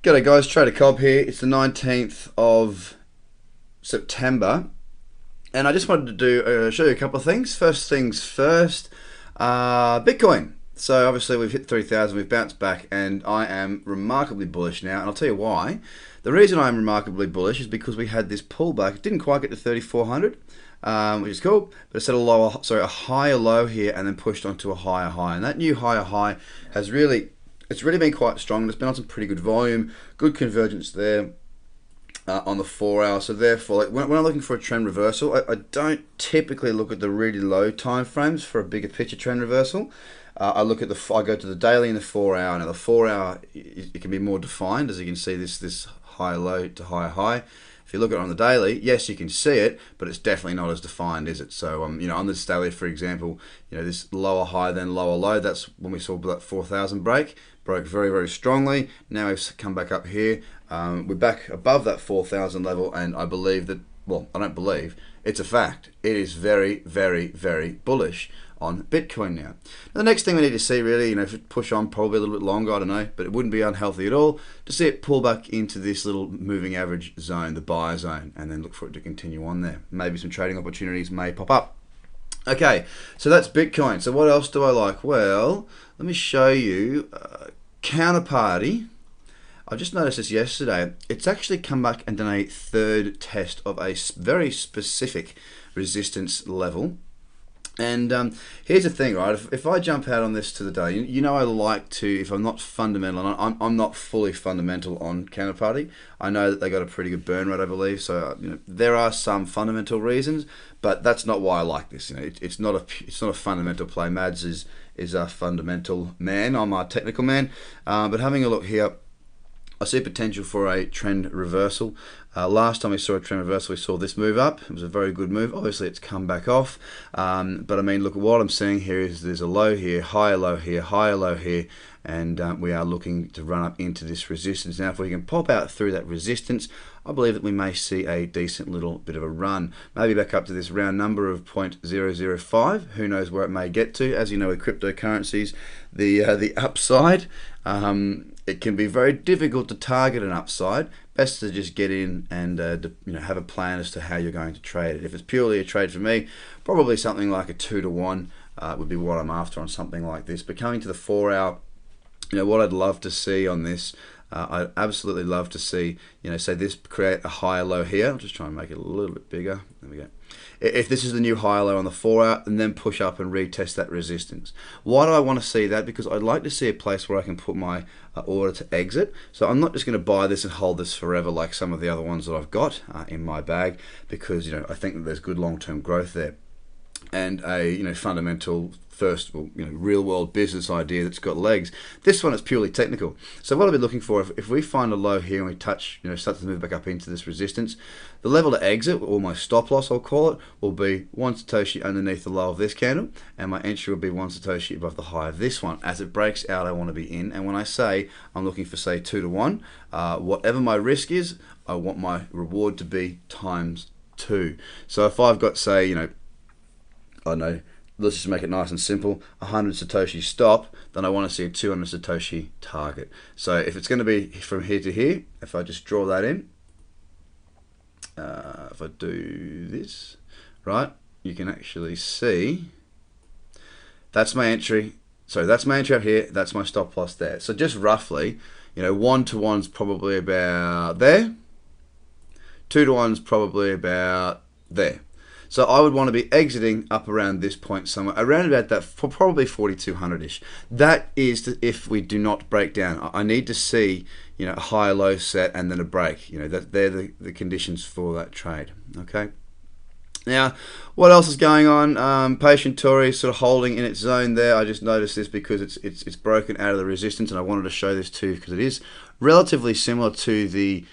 G'day guys, Trader Cobb here. It's the 19th of September and I just wanted to show you a couple of things. First things first, Bitcoin. So obviously we've hit 3,000, we've bounced back and I am remarkably bullish now, and I'll tell you why. The reason I'm remarkably bullish is because we had this pullback. It didn't quite get to 3,400, which is cool, but it set a higher low here and then pushed onto a higher high, and that new higher high has really been quite strong. It's been on some pretty good volume, good convergence there on the 4 hour. So therefore, like, when I'm looking for a trend reversal, I don't typically look at the really low time frames for a bigger picture trend reversal. I go to the daily and the 4 hour. Now the 4 hour, it can be more defined, as you can see this higher low to higher high. If you look at it on the daily, yes, you can see it, but it's definitely not as defined, is it? So, on this daily, for example, this lower high then lower low, that's when we saw that 4,000 broke very, very strongly. Now we've come back up here. We're back above that 4,000 level, and I believe that, well, I don't believe, it's a fact. It is very, very, very bullish on Bitcoin now. The next thing we need to see, really, if it push on probably a little bit longer, I don't know, but it wouldn't be unhealthy at all to see it pull back into this little moving average zone, the buyer zone, and then look for it to continue on there. Maybe some trading opportunities may pop up. Okay, so that's Bitcoin. So what else do I like? Well, let me show you Counterparty. I just noticed this yesterday. It's actually come back and done a third test of a very specific resistance level. And here's the thing, right? If I jump out on this to the day, I like to, if I'm not fundamental, and I'm not fully fundamental on Counterparty. I know that they got a pretty good burn rate, I believe. So there are some fundamental reasons, but that's not why I like this. It's not a fundamental play. Mads is a fundamental man. I'm a technical man. But having a look here, I see potential for a trend reversal. Last time we saw a trend reversal, we saw this move up. It was a very good move. Obviously, it's come back off. But I mean, look, what I'm seeing here is there's a low here, higher low here, higher low here, and we are looking to run up into this resistance. Now, if we can pop out through that resistance, I believe that we may see a decent little bit of a run. Maybe back up to this round number of 0.005. Who knows where it may get to? As you know, with cryptocurrencies, the upside, it can be very difficult to target an upside. Best to just get in and have a plan as to how you're going to trade it. If it's purely a trade for me, probably something like a 2-to-1 would be what I'm after on something like this. But coming to the 4 hour, what I'd love to see on this, I'd absolutely love to see, say this create a higher low here. I'll just try and make it a little bit bigger. There we go. If this is the new higher low on the 4 hour, and then push up and retest that resistance. Why do I want to see that? Because I'd like to see a place where I can put my order to exit. So I'm not just going to buy this and hold this forever like some of the other ones that I've got in my bag, because I think that there's good long-term growth there, and a fundamental real world business idea that's got legs. This one is purely technical. So what I'll be looking for, if we find a low here and we touch, start to move back up into this resistance, the level to exit, or my stop loss I'll call it, will be 1 Satoshi underneath the low of this candle, and my entry will be 1 Satoshi above the high of this one. As it breaks out, I want to be in, and when I say I'm looking for, say, 2-to-1, whatever my risk is, I want my reward to be ×2. So if I've got, say, I don't know, let's just make it nice and simple, 100 Satoshi stop, then I want to see a 200 Satoshi target. So if it's going to be from here to here, if I just draw that in, if I do this, right, you can actually see that's my entry. So that's my entry up here, that's my stop loss there. So just roughly, 1-to-1's probably about there, 2-to-1's probably about there. So I would want to be exiting up around this point somewhere, around about that, for probably 4,200-ish. That is if we do not break down. I need to see, a higher low set and then a break. That they're the conditions for that trade. Okay. Now, what else is going on? Patientory sort of holding in its zone there. I just noticed this because it's broken out of the resistance, and I wanted to show this too because it is relatively similar to the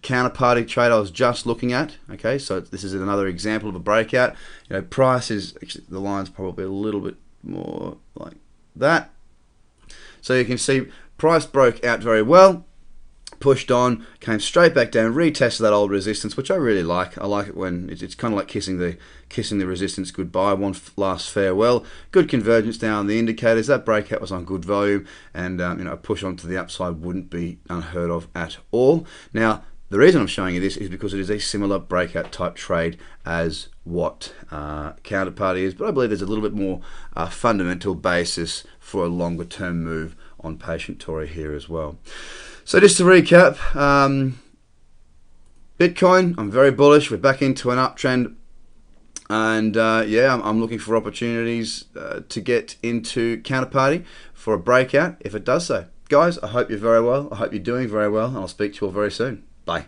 Counterparty trade I was just looking at. Okay, so this is another example of a breakout. Price is actually, the line's probably a little bit more like that. So you can see price broke out very well. pushed on, came straight back down, retested that old resistance, which I really like. I like it when it's kind of like kissing the resistance goodbye, one last farewell. Good convergence down on the indicators. That breakout was on good volume, and a push onto the upside wouldn't be unheard of at all. Now, the reason I'm showing you this is because it is a similar breakout type trade as what Counterparty is, but I believe there's a little bit more fundamental basis for a longer term move on Patientory here as well. So just to recap, Bitcoin, I'm very bullish. We're back into an uptrend, and yeah, I'm looking for opportunities to get into Counterparty for a breakout if it does so. Guys, I hope you're very well. I hope you're doing very well, and I'll speak to you all very soon. Bye.